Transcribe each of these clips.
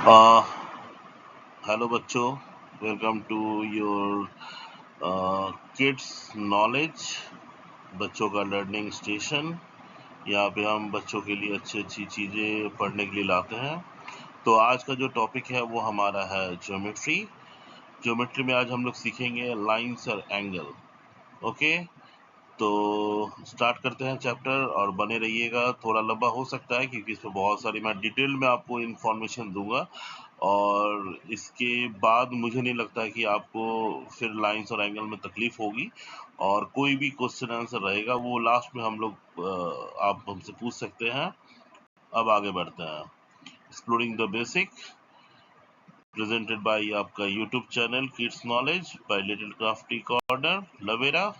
Uh, Hello बच्चों, welcome to your kids knowledge, बच्चों का लर्निंग स्टेशन। यहाँ पे हम बच्चों के लिए अच्छी अच्छी चीज़ें पढ़ने के लिए लाते हैं। तो आज का जो टॉपिक है वो हमारा है ज्योमेट्री। ज्योमेट्री में आज हम लोग सीखेंगे लाइंस और एंगल। ओके, तो स्टार्ट करते हैं चैप्टर और बने रहिएगा। थोड़ा लंबा हो सकता है क्योंकि इसमें बहुत सारी मैं डिटेल में आपको इन्फॉर्मेशन दूंगा, और इसके बाद मुझे नहीं लगता है कि आपको फिर लाइंस और एंगल में तकलीफ होगी। और कोई भी क्वेश्चन आंसर रहेगा वो लास्ट में हम लोग आप हमसे पूछ सकते हैं। अब आगे बढ़ते हैं। Exploring the basic, presented by आपका YouTube channel kids knowledge by little crafty corner लवेरा।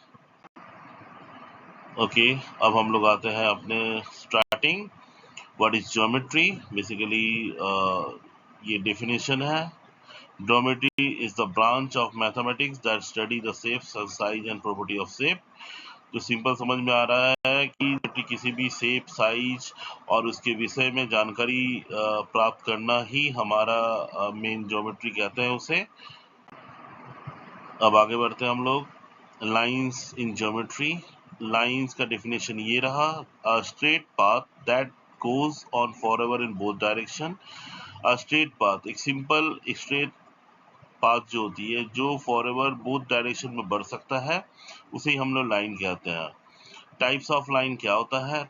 ओके, अब हम लोग आते हैं अपने starting. What is geometry? Basically ये डेफिनेशन है। Geometry is the branch of mathematics that study the shapes, size and property of shape। जो सिंपल समझ में आ रहा है कि किसी भी शेप, साइज और उसके विषय में जानकारी प्राप्त करना ही हमारा मेन ज्योमेट्री कहते हैं उसे। अब आगे बढ़ते हैं हम लोग। Lines in geometry. लाइंस का डेफिनेशन ये रहा, a straight path that goes on forever in both direction. A straight path, एक सिंपल स्ट्रेट पाथ जो होती है, जो फॉरएवर बोथ डायरेक्शन में बढ़ सकता है, उसे हम लोग लाइन कहते हैं। टाइप्स ऑफ लाइन क्या होता है?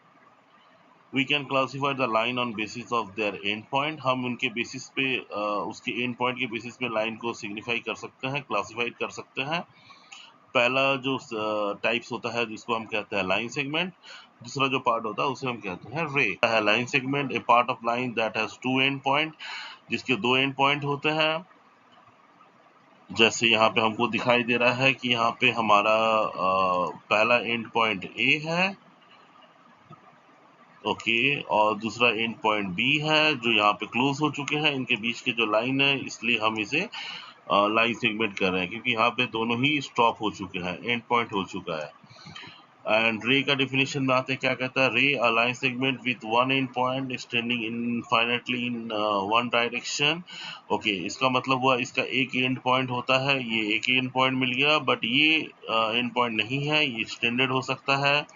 We can classify the line on basis of their end point. हम उनके बेसिस पे उसके एंड पॉइंट के बेसिस पे लाइन को सिग्निफाई कर सकते हैं, क्लासिफाई कर सकते हैं। पहला जो टाइप्स होता है जिसको हम कहते हैं लाइन सेगमेंट। दूसरा जो पार्ट होता है उसे हम कहते हैं रे है। Line segment a part of line that has two end point, जिसके दो एंड पॉइंट होते हैं। जैसे यहाँ पे हमको दिखाई दे रहा है कि यहाँ पे हमारा पहला एंड पॉइंट ए है, ओके, और दूसरा एंड पॉइंट बी है जो यहाँ पे क्लोज हो चुके हैं। इनके बीच की जो लाइन है, इसलिए हम इसे लाइन सेगमेंट कर रहे हैं क्योंकि यहाँ पे दोनों ही स्टॉप हो चुके हैं, एंड पॉइंट हो चुका है। एंड रे का डिफिनेशन में आते हैं, क्या कहता है? Ray a line segment with one end point extending infinitely in one direction. Okay, इसका मतलब हुआ इसका एक एंड पॉइंट होता है, ये एक एंड पॉइंट मिल गया, बट ये एंड पॉइंट नहीं है, ये एक्सटेंडेड हो सकता है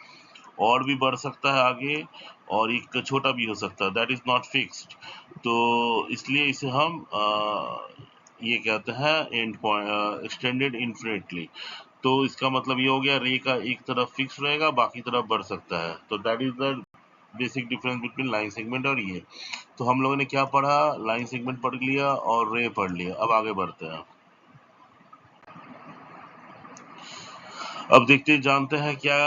और भी बढ़ सकता है आगे, और एक छोटा भी हो सकता है, दैट इज नॉट फिक्स्ड। तो इसलिए इसे हम ये कहते हैं एंड पॉइंट एक्सटेंडेड इन्फिनिटली। तो इसका मतलब ये हो गया, रे का एक तरफ फिक्स रहेगा, बाकी तरफ बढ़ सकता है। तो that is the basic difference between line segment और ये। तो हम लोगों ने क्या पढ़ा? लाइन सेगमेंट पढ़ लिया और रे पढ़ लिया। अब आगे बढ़ते हैं। अब देखते जानते हैं क्या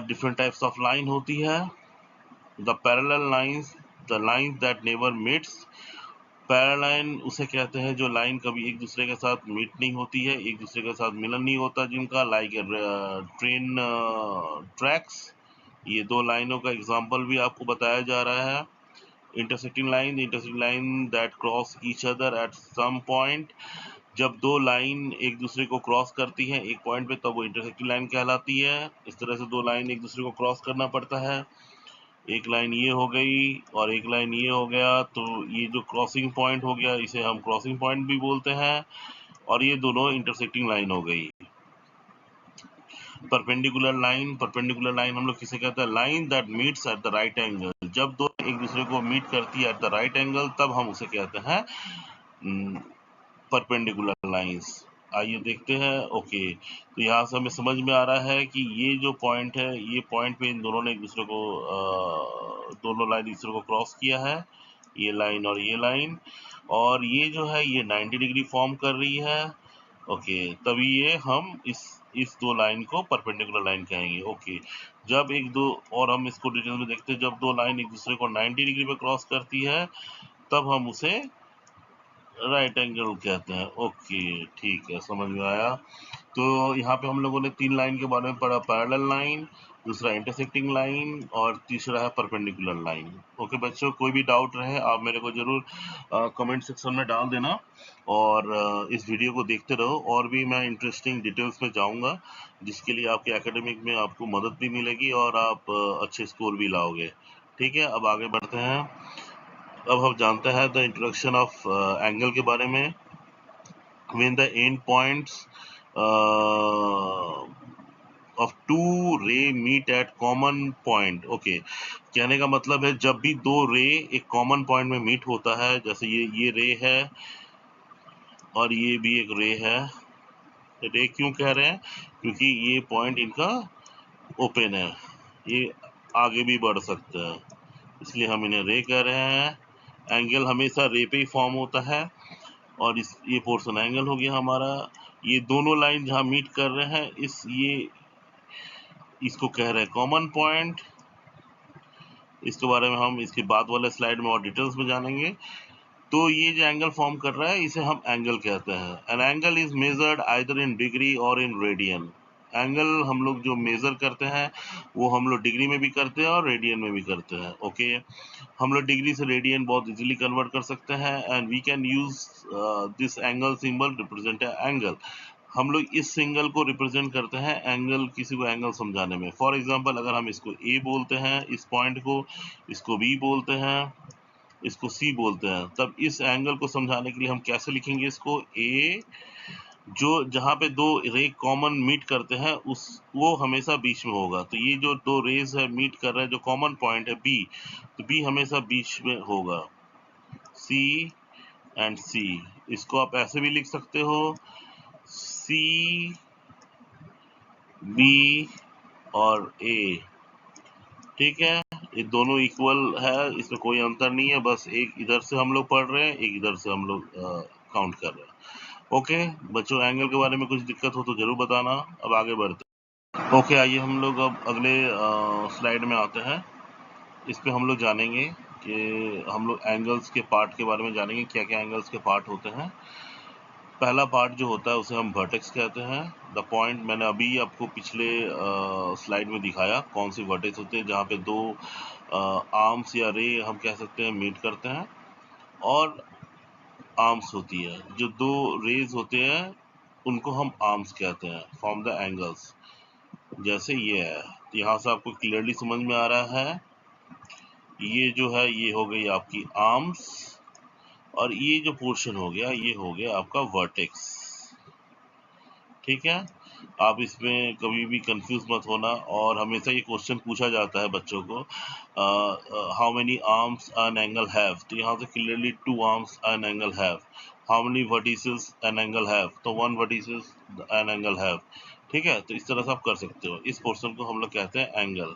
डिफरेंट टाइप्स ऑफ लाइन होती है। The parallel lines, the lines that never meets. Parallel line उसे कहते हैं जो लाइन कभी एक दूसरे के साथ मीट नहीं होती है, एक दूसरे के साथ मिलन नहीं होता जिनका, लाइक ट्रेन ट्रैक्स। ये दो लाइनों का एग्जांपल भी आपको बताया जा रहा है। Intersecting line that cross each other at some point. जब दो लाइन एक दूसरे को क्रॉस करती हैं एक पॉइंट पे, तब वो इंटरसेक्टिंग लाइन कहलाती है। इस तरह से दो लाइन एक दूसरे को क्रॉस करना पड़ता है। एक लाइन ये हो गई और एक लाइन ये हो गया, तो ये जो क्रॉसिंग पॉइंट हो गया इसे हम क्रॉसिंग पॉइंट भी बोलते हैं, और ये दोनों इंटरसेक्टिंग लाइन हो गई। परपेंडिकुलर लाइन हम लोग किसे कहते हैं? Line that meets at the right angle. जब दो एक दूसरे को मीट करती है एट द राइट एंगल, तब हम उसे कहते हैं परपेंडिकुलर लाइंस। आइए देखते हैं। ओके, तो यहाँ से हमें समझ में आ रहा है कि ये जो पॉइंट है, ये पॉइंट पे इन दोनों ने एक दूसरे को दोनों लाइन एक दूसरे को क्रॉस किया है, ये लाइन और ये लाइन, और ये जो है ये 90 डिग्री फॉर्म कर रही है। ओके, तभी ये हम इस दो लाइन को परपेंडिकुलर लाइन कहेंगे। ओके, जब एक दो, और हम इसको डिटेल में देखते हैं, जब दो लाइन एक दूसरे को 90 डिग्री पे क्रॉस करती है, तब हम उसे राइट एंगल कहते हैं। ओके, ठीक है, समझ में आया। तो यहाँ पे हम लोगों ने तीन लाइन के बारे में पढ़ा, पैरेलल लाइन, दूसरा इंटरसेक्टिंग लाइन, और तीसरा है परपेंडिकुलर लाइन। ओके बच्चों, कोई भी डाउट रहे आप मेरे को जरूर कमेंट सेक्शन में डाल देना, और इस वीडियो को देखते रहो। और भी मैं इंटरेस्टिंग डिटेल्स में जाऊँगा, जिसके लिए आपके एकेडमिक में आपको मदद भी मिलेगी और आप अच्छे स्कोर भी लाओगे। ठीक है, अब आगे बढ़ते हैं। अब हम जानते हैं द इंट्रोडक्शन ऑफ एंगल के बारे में। When the end points of two ray meet at common point. Okay, कहने का मतलब है जब भी दो रे एक कॉमन पॉइंट में मीट होता है, जैसे ये रे है और ये भी एक रे है। रे क्यों कह रहे हैं? क्योंकि ये पॉइंट इनका ओपन है, ये आगे भी बढ़ सकता है, इसलिए हम इन्हें रे कह रहे हैं। एंगल हमेशा रे पे ही फॉर्म होता है और ये पोर्शन एंगल हो गया हमारा। ये दोनों लाइन जहां मीट कर रहे हैं इसको कह रहे हैं कॉमन पॉइंट। इसके बारे में हम इसके बाद वाले स्लाइड में और डिटेल्स में जानेंगे। तो ये जो एंगल फॉर्म कर रहा है इसे हम एंगल कहते हैं। An angle is measured either in degree और इन रेडियन। एंगल हम लोग जो मेजर करते हैं वो हम लोग डिग्री में भी करते हैं और रेडियन में भी करते हैं। ओके, हम लोग डिग्री से रेडियन बहुत इजीली कन्वर्ट कर सकते हैं and we can use this angle symbol represent angle. हम लोग इस सिंगल को रिप्रेजेंट करते हैं एंगल, किसी को एंगल समझाने में। फॉर एग्जांपल, अगर हम इसको ए बोलते हैं इस पॉइंट को, इसको बी बोलते हैं, इसको सी बोलते हैं, तब इस एंगल को समझाने के लिए हम कैसे लिखेंगे इसको? ए जो जहां पे दो रे कॉमन मीट करते हैं उस वो हमेशा बीच में होगा। तो ये जो दो रेज है मीट कर रहे हैं, जो कॉमन पॉइंट है बी, तो बी हमेशा बीच में होगा। सी एंड सी, इसको आप ऐसे भी लिख सकते हो, सी बी और ए। ठीक है, ये दोनों इक्वल है, इसमें कोई अंतर नहीं है, बस एक इधर से हम लोग पढ़ रहे हैं, एक इधर से हम लोग काउंट कर रहे हैं। ओके बच्चों, एंगल के बारे में कुछ दिक्कत हो तो जरूर बताना। अब आगे बढ़ते हैं। ओके, आइए हम लोग अब अगले स्लाइड में आते हैं। इस पे हम लोग जानेंगे कि हम लोग एंगल्स के पार्ट के बारे में जानेंगे, क्या क्या एंगल्स के पार्ट होते हैं। पहला पार्ट जो होता है उसे हम वर्टेक्स कहते हैं। द पॉइंट, मैंने अभी आपको पिछले स्लाइड में दिखाया कौन सी वर्टेक्स होते हैं, जहाँ पे दो आर्म्स या रे हम कह सकते हैं मीट करते हैं, और आर्म्स होती है, जो दो रेज होते हैं उनको हम आर्म्स कहते हैं, फ्रॉम द एंगल्स। जैसे ये है, यहाँ से आपको क्लियरली समझ में आ रहा है, ये जो है ये हो गई आपकी आर्म्स, और ये जो पोर्शन हो गया ये हो गया आपका वर्टेक्स। ठीक है, आप इसमें कभी भी कंफ्यूज मत होना। और हमेशा ये क्वेश्चन पूछा जाता है बच्चों को, how many arms an angle have, तो यहाँ से clearly two arms an angle have. How many vertices an angle have, तो one vertices an angle have. ठीक है, तो इस तरह से आप कर सकते हो। इस पोर्शन को हम लोग कहते हैं एंगल।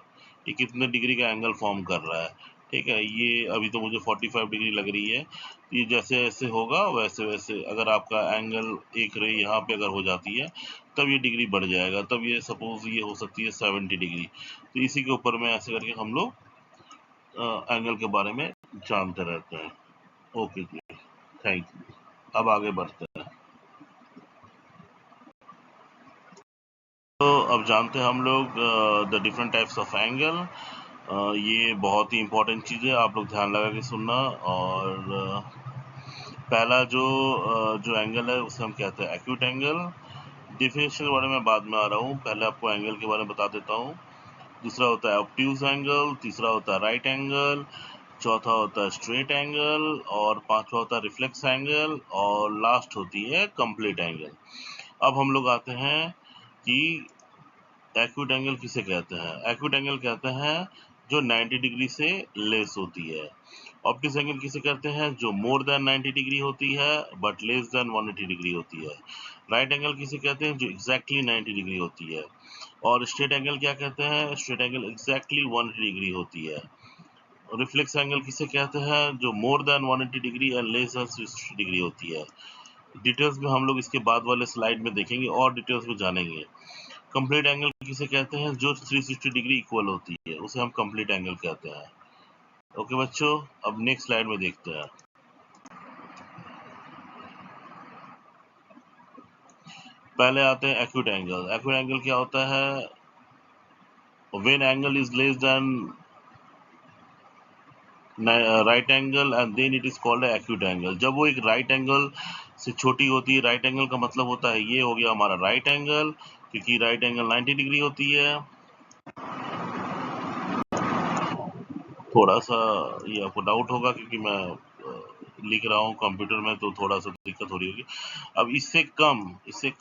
ये कितने डिग्री का एंगल फॉर्म कर रहा है। ठीक है, ये अभी तो मुझे 45 डिग्री लग रही है। ये जैसे जैसे होगा वैसे वैसे, अगर आपका एंगल एक रे यहाँ पे अगर हो जाती है तब ये डिग्री बढ़ जाएगा, तब ये सपोज ये हो सकती है 70 डिग्री। तो इसी के ऊपर में ऐसे करके हम लोग एंगल के बारे में जानते रहते हैं। ओके जी, थैंक यू। अब आगे बढ़ते हैं। तो अब जानते हैं हम लोग the different types of angle. ये बहुत ही इंपॉर्टेंट चीज़ है, आप लोग ध्यान लगा के सुनना। और पहला जो एंगल है उसे हम कहते हैं एक्यूट एंगल। डिफिनेशन के बारे में बाद में आ रहा हूँ, पहले आपको एंगल के बारे में बता देता हूँ। दूसरा होता है ऑब्ट्यूज एंगल, तीसरा होता है राइट एंगल, चौथा होता है स्ट्रेट एंगल, और पांचवा होता है रिफ्लेक्स एंगल, और लास्ट होती है कंप्लीट एंगल। अब हम लोग आते हैं कि एक्यूट एंगल किसे कहते हैं। एक्यूट एंगल कहते हैं जो 90 डिग्री से लेस होती है। ऑब्ट्यूज एंगल किसे कहते हैं, जो मोर देन 90 डिग्री होती है बट लेस देन 180 डिग्री होती है। राइट एंगल किसे कहते हैं, जो एग्जैक्टली 90 डिग्री होती है। और स्ट्रेट एंगल क्या कहते हैं, स्ट्रेट एंगल एग्जैक्टली 180 डिग्री होती है। रिफ्लेक्स एंगल किसे कहते हैं, जो more than 180 degree and less than 60 degree होती है। डिटेल्स में हम लोग इसके बाद वाले स्लाइड में देखेंगे और डिटेल्स में जानेंगे। कंप्लीट एंगल किसे कहते हैं, जो 360 डिग्री इक्वल होती है उसे हम कंप्लीट एंगल कहते हैं। ओके बच्चों, अब नेक्स्ट स्लाइड में देखते हैं। पहले आते हैं एक्यूट एंगल। एक्यूट एंगल क्या होता है, when angle is less than right angle and then it is called acute angle. जब वो एक राइट एंगल से छोटी होती है, राइट एंगल का मतलब होता है ये हो गया हमारा राइट एंगल, क्योंकि राइट एंगल 90 डिग्री होती है। थोड़ा सा ये आपको डाउट होगा क्योंकि मैं लिख रहा हूँ कंप्यूटर में, तो थोड़ा सा दिक्कत हो रही होगी। अब इससे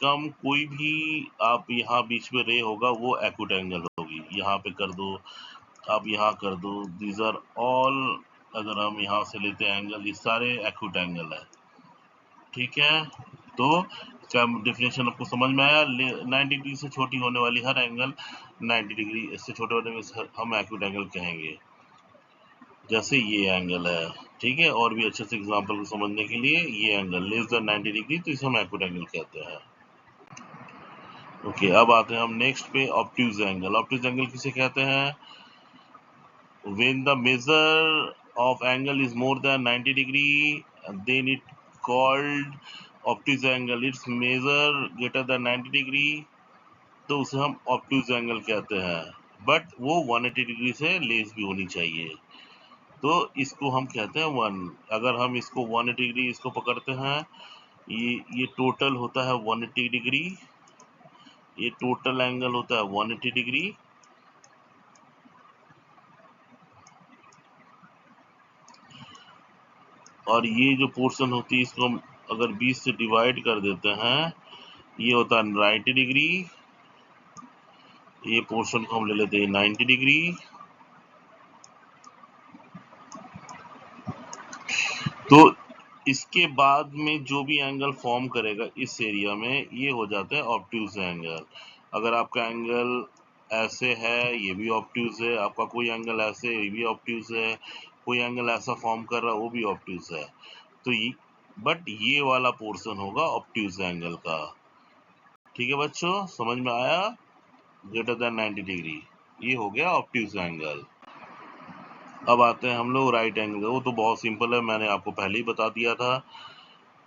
कम कोई भी आप यहाँ बीच में रे होगा वो एक्यूट एंगल होगी। यहाँ पे कर दो, आप यहाँ कर दो, दीज आर ऑल, अगर हम यहाँ से लेते हैं एंगल, ये सारे एक्यूट एंगल है। ठीक है, तो क्या डिफिनेशन आपको समझ में आया? 90 डिग्री से छोटी होने वाली हर एंगल 90 डिग्री से छोटे होने में हम एक्यूट एंगल कहेंगे, जैसे ये एंगल है। ठीक है, और भी अच्छे से एग्जांपल को समझने के लिए, ये एंगल लेस देन 90 डिग्री, तो इसे हम एक्यूट एंगल कहते हैं। ओके, अब आते हैं हम नेक्स्ट पे, ऑब्ट्यूज एंगल। ऑब्ट्यूज एंगल किसे कहते हैं? When the measure of angle is more than 90 degree, then it called obtuse angle. Its measure greater than 90 degree, तो उसे हम ऑब्ट्यूज एंगल कहते हैं। बट वो 180 डिग्री से लेस भी होनी चाहिए, तो इसको हम कहते हैं 1। अगर हम इसको 180 डिग्री इसको पकड़ते हैं, ये टोटल होता है 180 डिग्री, ये टोटल एंगल होता है 180 डिग्री। और ये जो पोर्शन होती है इसको हम अगर 20 से डिवाइड कर देते हैं, ये होता है 90 डिग्री। ये पोर्शन को हम ले लेते हैं 90 डिग्री। तो इसके बाद में जो भी एंगल फॉर्म करेगा इस एरिया में, ये हो जाता है ऑब्ट्यूज एंगल। अगर आपका एंगल ऐसे है, ये भी ऑब्ट्यूज है। आपका कोई एंगल ऐसे, ये भी ऑब्ट्यूज है। कोई एंगल ऐसा फॉर्म कर रहा है, वो भी ऑब्ट्यूज है। तो ये, बट ये वाला पोर्शन होगा ऑब्ट्यूज एंगल का। ठीक है बच्चों, समझ में आया? ग्रेटर देन 90 डिग्री, ये हो गया ऑब्ट्यूज एंगल। अब आते हैं हम लोग राइट एंगल। वो तो बहुत सिंपल है, मैंने आपको पहले ही बता दिया था।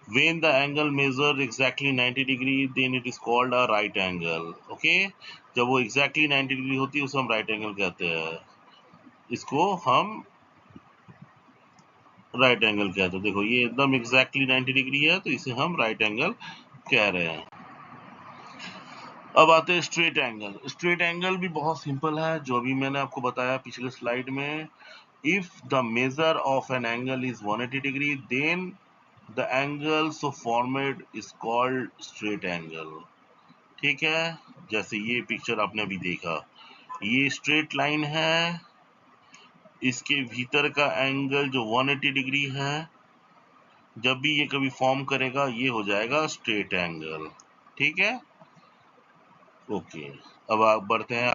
When the angle measures exactly 90 degree, then it is called a right angle. Okay? जब वो exactly 90 डिग्री होती है उसे हम right angle कहते हैं। इसको हम right angle कहते हैं। देखो ये एकदम exactly 90 डिग्री है, तो इसे हम right angle कह रहे हैं। अब आते हैं स्ट्रेट एंगल। स्ट्रेट एंगल भी बहुत सिंपल है, जो भी मैंने आपको बताया पिछले स्लाइड में। If the measure of an angle is 180 degree, then the angle so formed is called straight angle. ठीक है, जैसे ये पिक्चर आपने अभी देखा, ये स्ट्रेट लाइन है, इसके भीतर का एंगल जो 180 डिग्री है, जब भी ये कभी फॉर्म करेगा ये हो जाएगा स्ट्रेट एंगल। ठीक है, ओके। अब आप बढ़ते हैं।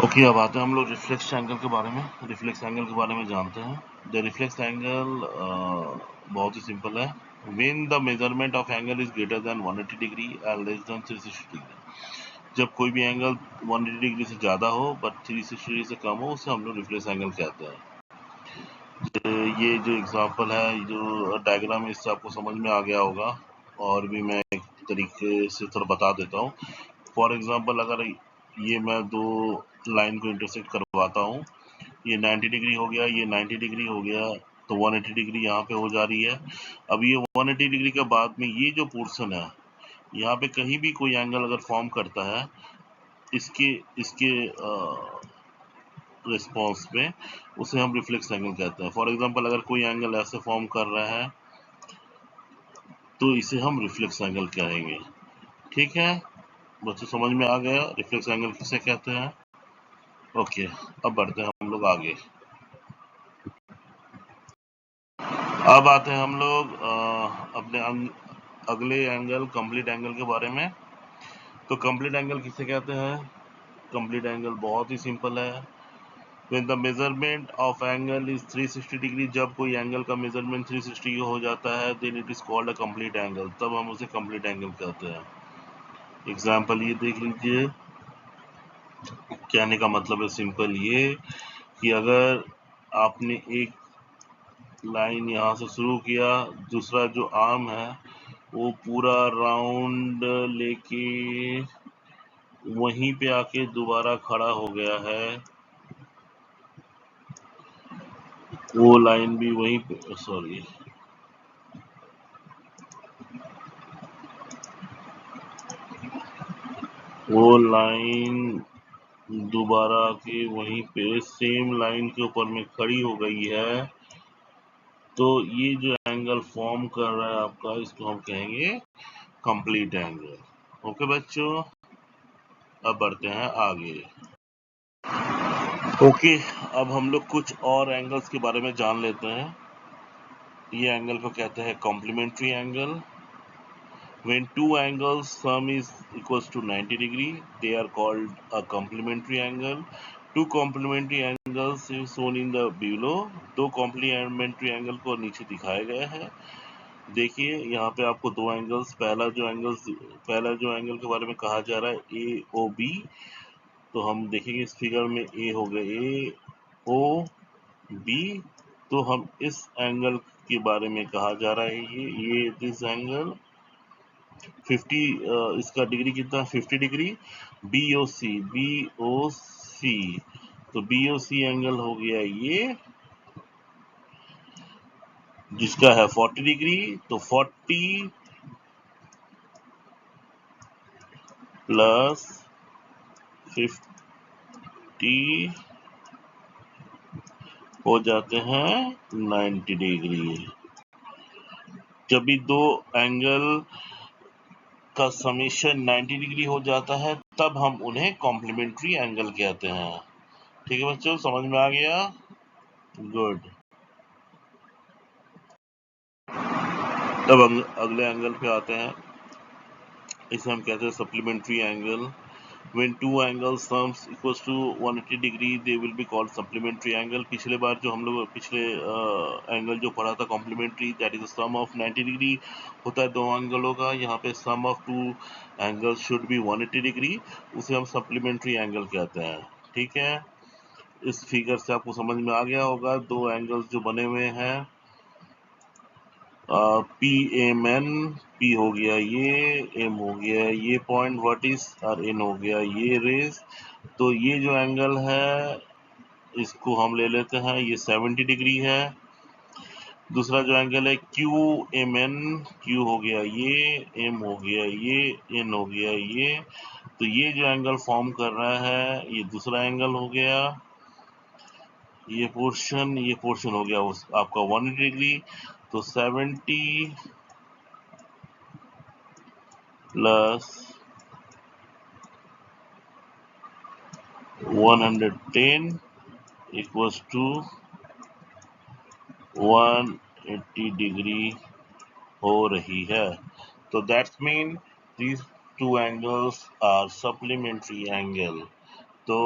ओके, अब आते हैं हम लोग रिफ्लेक्स एंगल के बारे में। रिफ्लेक्स एंगल के बारे में जानते हैं। द रिफ्लेक्स एंगल बहुत ही सिंपल है। When the measurement of angle is greater than 180 degree and less than 360 degree, जब कोई भी एंगल 180 डिग्री से ज़्यादा हो बट 360 डिग्री से कम हो, उसे हम लोग रिफ्लेक्स एंगल कहते हैं। ये जो एग्जांपल है, जो डायग्राम है, इससे आपको समझ में आ गया होगा, और भी मैं एक तरीके से थोड़ा बता देता हूँ। फॉर एग्जांपल, अगर ये मैं दो लाइन को इंटरसेक्ट करवाता हूँ, ये 90 डिग्री हो गया, ये 90 डिग्री हो गया, तो 180 डिग्री यहाँ पे हो जा रही है। अब ये 180 डिग्री के बाद में ये जो पोर्शन है, यहाँ पे कहीं भी कोई एंगल अगर फॉर्म करता है, इसके इसके रिस्पॉन्स में, उसे हम रिफ्लेक्स एंगल कहते हैं। फॉर एग्जांपल, अगर कोई एंगल ऐसे फॉर्म कर रहा है, तो इसे हम रिफ्लेक्स एंगल कहेंगे। ठीक है बच्चों, समझ में आ गया रिफ्लेक्स एंगल किसे कहते हैं? ओके, अब बढ़ते हैं हम लोग आगे। अब आते हैं हम लोग अपने अगले एंगल, कंप्लीट एंगल के बारे में। तो कंप्लीट एंगल किसे कहते हैं? कंप्लीट एंगल बहुत ही सिंपल है। When the measurement of angle is 360 degree, जब कोई एंगल का मेजरमेंट 360 हो जाता है, then it is called a complete angle, तब हम उसे complete angle कहते हैं। एग्जाम्पल ये देख लीजिए, कहने का मतलब है सिंपल ये कि अगर आपने एक लाइन यहाँ से शुरू किया, दूसरा जो आर्म है वो पूरा राउंड लेके वहीं पे आके दोबारा खड़ा हो गया है, वो लाइन भी वहीं पे, सॉरी, वो लाइन दोबारा आके वहीं पे सेम लाइन के ऊपर में खड़ी हो गई है, तो ये जो एंगल फॉर्म कर रहा है आपका, इसको हम कहेंगे कंप्लीट एंगल। ओके बच्चों, अब बढ़ते हैं आगे। ओके, अब हम लोग कुछ और एंगल्स के बारे में जान लेते हैं। ये एंगल को कहते हैं complementary angle. When two angles sum is equals to 90 degree, they are called a complementary angle. Two complementary angles is shown in the below. दो complementary angle को नीचे दिखाया गया है। देखिए यहाँ पे आपको दो एंगल्स, पहला जो एंगल के बारे में कहा जा रहा है ए ओ बी, तो हम देखेंगे इस फिगर में ए हो गया ए ओ बी, तो हम इस एंगल के बारे में कहा जा रहा है ये दिस एंगल 50, इसका डिग्री कितना 50 डिग्री। बी ओ सी, तो बी ओ सी एंगल हो गया ये, जिसका है 40 डिग्री। तो 40 प्लस 50 हो जाते हैं 90 डिग्री। जब भी दो एंगल का समेशन 90 डिग्री हो जाता है, तब हम उन्हें कॉम्प्लीमेंट्री एंगल कहते हैं। ठीक है बच्चों, समझ में आ गया? गुड। तब अगले एंगल पे आते हैं, इसे हम कहते हैं supplementary angle. When two angles sums equals to 180 degree, they will be called supplementary angle. पिछले बार जो हम लोग पिछले एंगल जो पढ़ा था complementary, that is sum of 90 degree होता है दो एंगलों का। यहाँ पे sum of two angles should be 180 degree, उसे हम सप्लीमेंट्री एंगल कहते हैं। ठीक है, इस फिगर से आपको समझ में आ गया होगा दो एंगल्स जो बने हुए हैं, पी एम एन, पी हो गया ये, एम हो गया ये पॉइंट वर्टिस, और एन हो गया ये रेस। तो ये जो एंगल है इसको हम ले लेते हैं, ये 70 डिग्री है। दूसरा जो एंगल है क्यू एम एन, क्यू हो गया ये, एम हो गया ये, एन हो गया ये। तो ये जो एंगल फॉर्म कर रहा है ये दूसरा एंगल हो गया। ये पोर्शन हो गया आपका 180 डिग्री। तो 70 प्लस 110 इक्वल्स टू 180 डिग्री हो रही है। तो that's mean these two angles are supplementary angle. So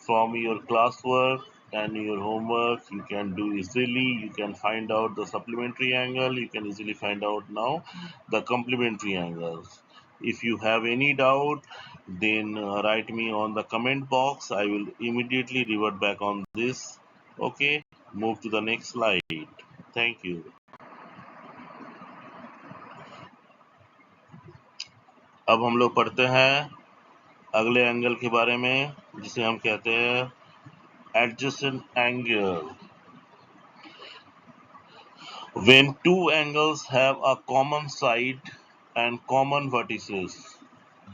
from your classwork and your homework you can do easily, you can find out the supplementary angle, you can easily find out now the complementary angles. If you have any doubt, then write me on the comment box, I will immediately revert back on this. Okay, move to the next slide. Thank you. अब हम लोग पढ़ते हैं अगले angle के बारे में, जिसे हम कहते हैं adjacent angle. When two angles have a common side and common vertices,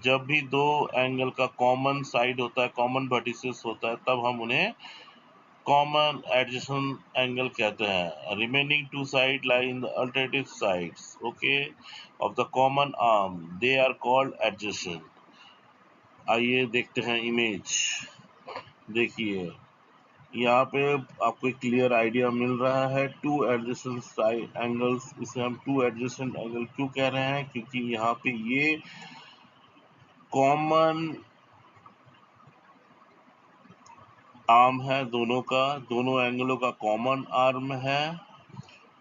जब भी दो एंगल का कॉमन साइड होता है, कॉमन वर्टिसेस होता है, तब हम उन्हें कॉमन एडजेसेंट एंगल कहते हैं। Remaining two side lie in the alternative sides, okay, of the common arm, they are called adjacent. आइए देखते हैं इमेज। देखिए यहाँ पे आपको एक क्लियर आइडिया मिल रहा है। टू एडजेसेंट साइड एंगल्स, इसे हम टू एडजेसेंट एंगल क्यों कह रहे हैं? क्योंकि यहाँ पे ये कॉमन आर्म है दोनों का, दोनों एंगलों का कॉमन आर्म है,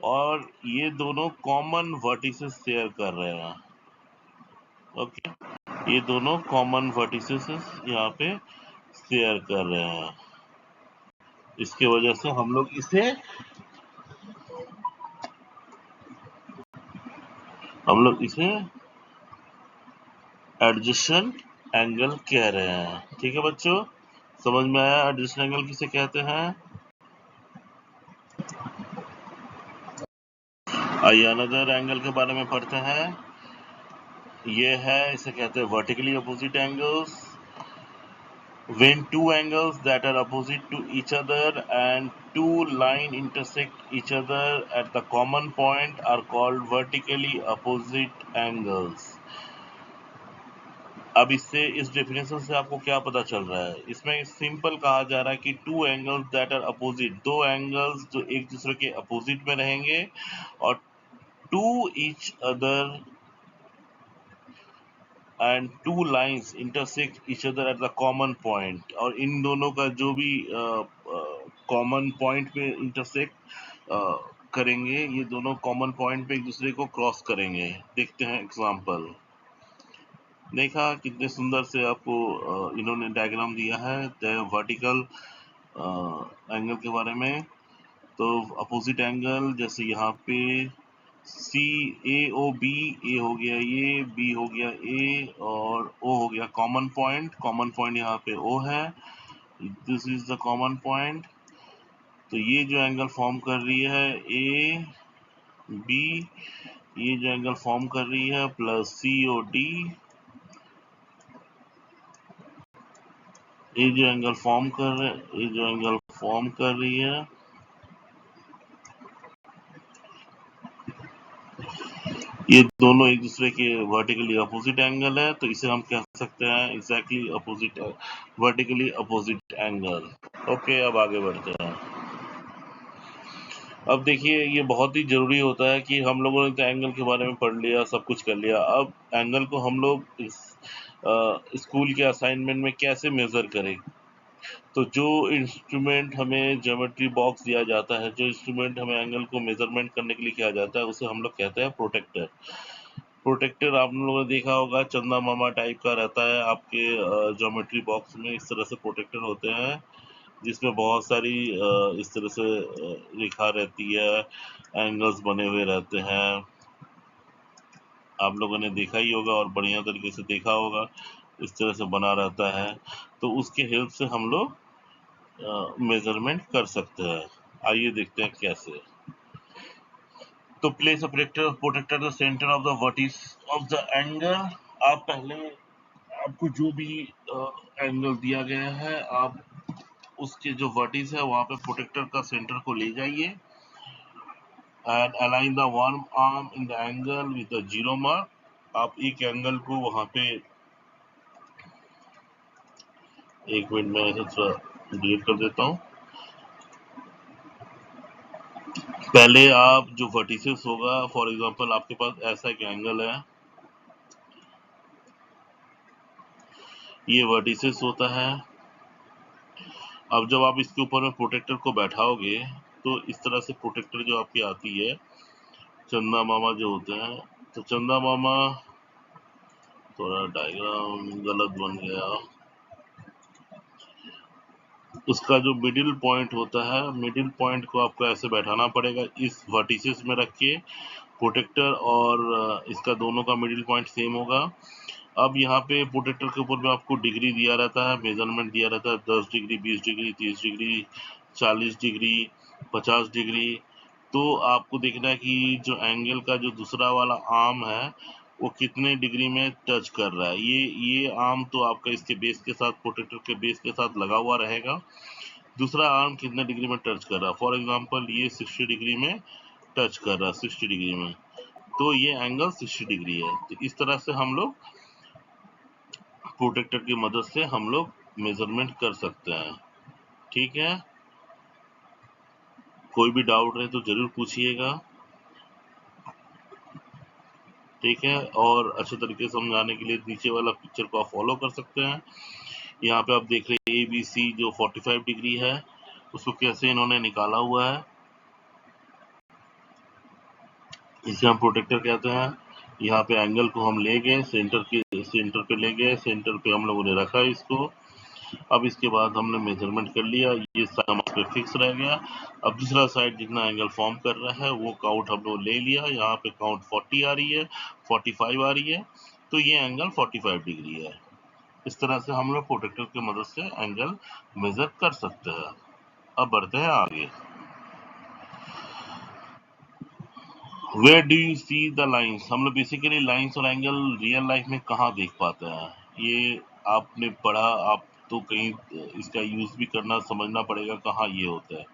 और ये दोनों कॉमन वर्टिसेस शेयर कर रहे हैं। ओके, ये दोनों कॉमन वर्टिसेस यहाँ पे शेयर कर रहे हैं। इसके वजह से हम लोग इसे एडजेसेंट एंगल कह रहे हैं। ठीक है बच्चों, समझ में आया एडजेसेंट एंगल किसे कहते हैं? आइए अनदर एंगल के बारे में पढ़ते हैं। ये है, इसे कहते हैं vertically opposite angles. When two angles that are opposite to each other and two line intersect each other at the common point are called vertically opposite angles. अब इससे इस डेफिनेशन से आपको क्या पता चल रहा है? इसमें सिंपल कहा जा रहा है कि two angles that are opposite, दो एंगल्स जो एक दूसरे के अपोजिट में रहेंगे और to each other and two lines intersect each other at the common point, और इन दोनों का जो भी कॉमन पॉइंट पे इंटरसेक्ट करेंगे, ये दोनों कॉमन पॉइंट पे एक दूसरे को क्रॉस करेंगे। देखते हैं एग्जांपल। देखा कितने सुंदर से आपको इन्होंने डायग्राम दिया है वर्टिकल एंगल के बारे में। तो अपोजिट एंगल जैसे यहाँ पे सी ए ओ बी, ए हो गया ये, बी हो गया ए और ओ हो गया कॉमन पॉइंट। कॉमन पॉइंट यहाँ पे ओ है, this is the common point. तो ये जो एंगल फॉर्म कर रही है ए बी, ये जो एंगल फॉर्म कर रही है प्लस सी ओ डी, ये जो एंगल फॉर्म कर रही है ये दोनों एक दूसरे के वर्टिकली अपोजिट एंगल है, तो इसे हम कह सकते हैं exactly opposite, vertically opposite angle. Okay, अब आगे बढ़ते हैं। अब देखिए ये बहुत ही जरूरी होता है कि हम लोगों ने तो एंगल के बारे में पढ़ लिया, सब कुछ कर लिया, अब एंगल को हम लोग इस स्कूल के असाइनमेंट में कैसे मेजर करें। तो जो इंस्ट्रूमेंट हमें ज्योमेट्री बॉक्स दिया जाता है, जो इंस्ट्रूमेंट हमें एंगल को मेजरमेंट करने के लिए किया जाता है, उसे हम लोग कहते हैं प्रोटेक्टर। प्रोटेक्टर आप लोगों ने देखा होगा, चंदा मामा टाइप का रहता है आपके ज्योमेट्री बॉक्स में। इस तरह से प्रोटेक्टर होते हैं जिसमें बहुत सारी इस तरह से रेखा रहती है, एंगल्स बने हुए रहते हैं। आप लोगों ने देखा ही होगा और बढ़िया तरीके से देखा होगा, इस तरह से बना रहता है। तो उसके हेल्प से हम लोग मेजरमेंट कर सकते हैं। आइए देखते हैं कैसे। तो place a protractor the centre of the vertex of the angle. आप पहले आपको जो भी एंगल दिया गया है, आप उसके जो वर्टिस है वहां पे प्रोटेक्टर का सेंटर को ले जाइए and align the one arm in the angle with the zero mark. आप एक एंगल को वहां पे, एक मिनट में इसे डिलीट कर देता हूँ। पहले आप जो वर्टिसेस होगा, फॉर एग्जांपल आपके पास ऐसा एक एंगल है, ये वर्टिसेस होता है। अब जब आप इसके ऊपर में प्रोटेक्टर को बैठाओगे तो इस तरह से प्रोटेक्टर जो आपकी आती है, चंदा मामा जो होते हैं, तो चंदा मामा, थोड़ा डायग्राम गलत बन गया, उसका जो मिडिल पॉइंट होता है, मिडिल पॉइंट को आपको ऐसे बैठाना पड़ेगा इस वर्टिसेस में रख के प्रोटेक्टर, और इसका दोनों का मिडिल पॉइंट सेम होगा। अब यहाँ पे प्रोटेक्टर के ऊपर में आपको डिग्री दिया रहता है, मेजरमेंट दिया रहता है, 10 degree, 20 degree, 30 degree, 40 degree, 50 degree. तो आपको देखना है कि जो एंगल का जो दूसरा वाला आर्म है वो कितने डिग्री में टच कर रहा है। ये आर्म तो आपका इसके बेस के साथ, प्रोटेक्टर के बेस के साथ लगा हुआ रहेगा। दूसरा आर्म कितने डिग्री में टच कर रहा है, फॉर एग्जांपल ये 60 डिग्री में टच कर रहा है, 60 डिग्री में, तो ये एंगल 60 डिग्री है। तो इस तरह से हम लोग प्रोटेक्टर की मदद से हम लोग मेजरमेंट कर सकते हैं। ठीक है, कोई भी डाउट रहे तो जरूर पूछिएगा। ठीक है, और अच्छे तरीके से समझाने के लिए नीचे वाला पिक्चर को आप फॉलो कर सकते हैं। यहाँ पे आप देख रहे हैं ABC जो 45 डिग्री है, उसको कैसे इन्होंने निकाला हुआ है, इसे हम प्रोटेक्टर कहते हैं। यहाँ पे एंगल को हम ले गए सेंटर पे ले गए, सेंटर पे हम लोगों ने रखा इसको। अब इसके बाद हमने मेजरमेंट कर लिया, ये साइड पे फिक्स रह गया। अब दूसरा साइड जितना एंगल फॉर्म कर रहा है वो काउंट हम लोग ले लिया, यहाँ पे काउंट 40 आ रही है, 45 आ रही है, तो ये एंगल 45 डिग्री है। इस तरह से हम लोग प्रोटेक्टर की मदद से एंगल मेजर कर सकते हैं। अब बढ़ते हैं आगे। Where do you see the lines. हम लोग बेसिकली लाइन्स और एंगल रियल लाइफ में कहाँ देख पाते हैं, ये आपने पढ़ा, आप तो कहीं इसका यूज भी करना समझना पड़ेगा कहाँ ये होता है।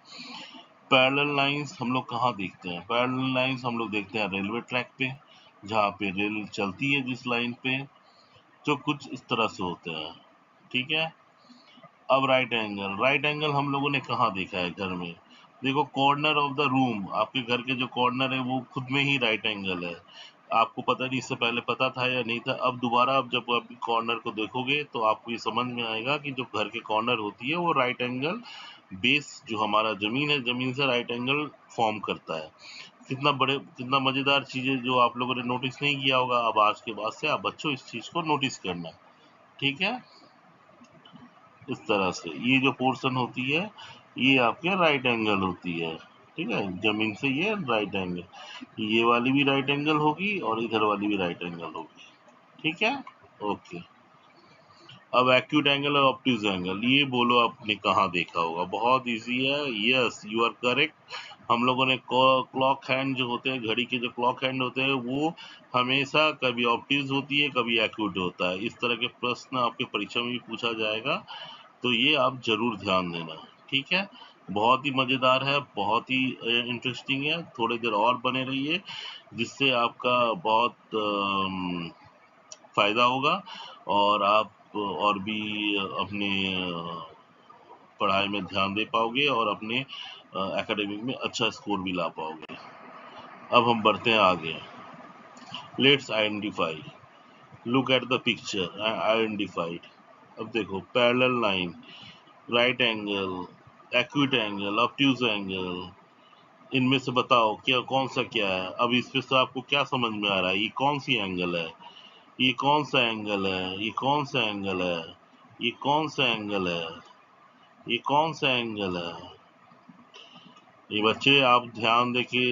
पैरेलल लाइंस हम लोग कहाँ देखते हैं? पैरेलल लाइंस हम लोग देखते हैं रेलवे ट्रैक पे, जहाँ पे रेल चलती है जिस लाइन पे, जो कुछ इस तरह से होता है। ठीक है। अब राइट एंगल हम लोगों ने कहाँ देखा है घर में? देखो, कॉर्नर ऑफ द रूम, आपके घर के जो कॉर्नर है वो खुद में ही राइट एंगल है। आपको पता नहीं, इससे पहले पता था या नहीं था? अब दोबारा आप जब आप कॉर्नर को देखोगे तो आपको ये समझ में आएगा कि जो घर के कॉर्नर होती है वो राइट एंगल बेस, जो हमारा जमीन है, जमीन से राइट एंगल फॉर्म करता है। कितना मजेदार चीज है जो आप लोगों ने नोटिस नहीं किया होगा। अब आज के बाद से आप बच्चों इस चीज को नोटिस करना। ठीक है। इस तरह से ये जो पोर्शन होती है ये आपके राइट एंगल होती है। ठीक है, जमीन से ये राइट एंगल, ये वाली भी राइट एंगल होगी और इधर वाली भी राइट एंगल होगी। ठीक है। ओके। अब एक्यूट एंगल और ऑब्ट्यूज एंगल, ये बोलो आपने कहाँ देखा होगा? बहुत इजी है। Yes, you are correct. हम लोगों ने क्लॉक हैंड जो होते हैं, घड़ी के जो क्लॉक हैंड होते हैं, वो हमेशा कभी ऑब्ट्यूज होती है, कभी एक्यूट होता है। इस तरह के प्रश्न आपके परीक्षा में भी पूछा जाएगा, तो ये आप जरूर ध्यान देना। ठीक है। बहुत ही मजेदार है, बहुत ही इंटरेस्टिंग है। थोड़ी देर और बने रहिए, जिससे आपका बहुत फायदा होगा और आप और भी अपने पढ़ाई में ध्यान दे पाओगे और अपने एकेडमिक में अच्छा स्कोर भी ला पाओगे। अब हम बढ़ते हैं आगे। Let's identify, look at the picture, identified. अब देखो, parallel line, right angle, acute angle, obtuse angle, इनमें से बताओ क्या कौन सा क्या है? अब इसमें से आपको क्या समझ में आ रहा है? ये कौन सी एंगल है? ये कौन सा एंगल है? ये कौन सा एंगल है? ये कौन सा एंगल है? ये कौन सा एंगल है? ये बच्चे आप ध्यान देके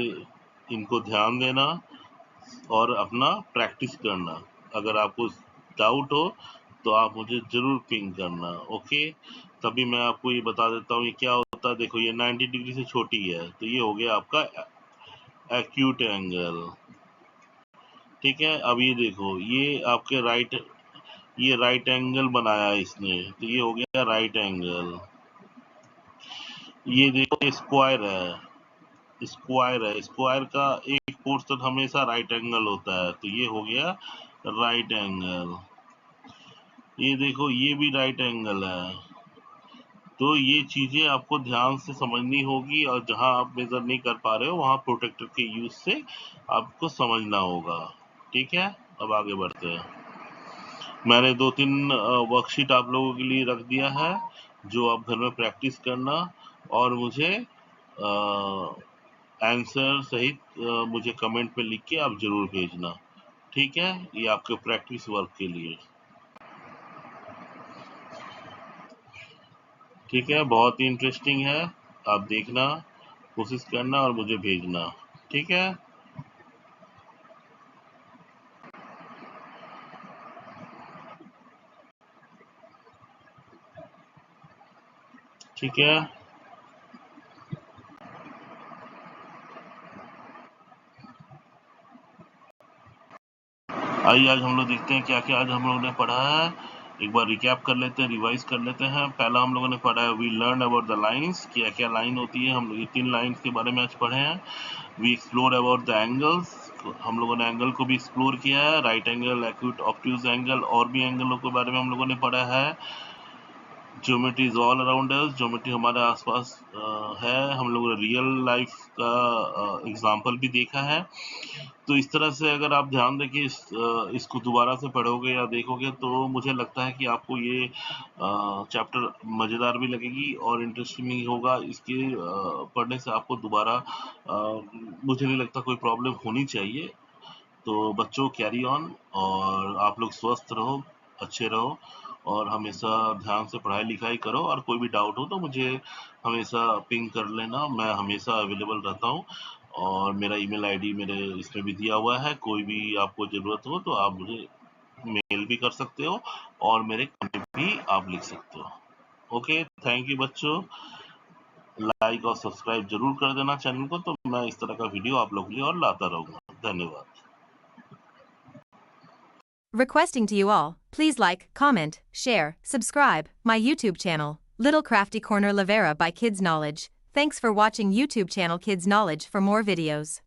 इनको ध्यान देना और अपना प्रैक्टिस करना। अगर आपको डाउट हो तो आप मुझे जरूर पिंग करना। ओके। तभी मैं आपको ये बता देता हूँ ये क्या होता है। देखो, ये 90 डिग्री से छोटी है, तो ये हो गया आपका एक्यूट एंगल। ठीक है। अब ये देखो, ये आपके ये राइट एंगल बनाया इसने, तो ये हो गया राइट एंगल। ये देखो, स्क्वायर है, स्क्वायर का एक पोर्शन हमेशा राइट एंगल होता है, तो ये हो गया राइट एंगल। ये देखो, ये भी राइट एंगल है। तो ये चीजें आपको ध्यान से समझनी होगी, और जहां आप मेजर नहीं कर पा रहे हो वहां प्रोटेक्टर के यूज से आपको समझना होगा। ठीक है। अब आगे बढ़ते हैं। मैंने 2-3 वर्कशीट आप लोगों के लिए रख दिया है, जो आप घर में प्रैक्टिस करना और मुझे आंसर सहित मुझे कमेंट में लिख के आप जरूर भेजना। ठीक है। ये आपके प्रैक्टिस वर्क के लिए। ठीक है। बहुत ही इंटरेस्टिंग है। आप देखना, कोशिश करना और मुझे भेजना। ठीक है। ठीक है। आइए आज हम लोग देखते हैं क्या क्या आज हम लोगों ने पढ़ा है। एक बार रिकैप कर लेते हैं, रिवाइज कर लेते हैं। पहला हम लोगों ने पढ़ा है we learn about the lines, क्या क्या लाइन होती है। हम लोग ये 3 लाइंस के बारे में आज पढ़े हैं। We explore about the angles, हम लोगों ने एंगल को भी एक्सप्लोर किया है, right angle, acute, obtuse angle, और भी एंगलों के बारे में हम लोगों ने पढ़ा है। Geometry is all around us, geometry हमारे आसपास है। हम लोग रियल लाइफ का एग्जांपल भी देखा है। तो इस तरह से अगर आप ध्यान दें कि इसको दोबारा से पढ़ोगे या देखोगे तो मुझे लगता है कि आपको ये चैप्टर मज़ेदार भी लगेगी और इंटरेस्टिंग भी होगा। इसके पढ़ने से आपको दोबारा मुझे नहीं लगता कोई प्रॉब्लम होनी चाहिए। तो बच्चों, कैरी ऑन, और आप लोग स्वस्थ रहो, अच्छे रहो, और हमेशा ध्यान से पढ़ाई लिखाई करो। और कोई भी डाउट हो तो मुझे हमेशा पिंग कर लेना, मैं हमेशा अवेलेबल रहता हूँ। और मेरा ईमेल आईडी मेरे इसमें भी दिया हुआ है। कोई भी आपको ज़रूरत हो तो आप मुझे मेल भी कर सकते हो और मेरे कमेंट भी आप लिख सकते हो। ओके, थैंक यू बच्चों। लाइक और सब्सक्राइब जरूर कर देना चैनल को, तो मैं इस तरह का वीडियो आप लोगों के लिए और लाता रहूंगा। धन्यवाद। Requesting to you all, please like, comment, share, subscribe my YouTube channel, Little Crafty Corner Lavera by Kids Knowledge. Thanks for watching YouTube channel Kids Knowledge for more videos.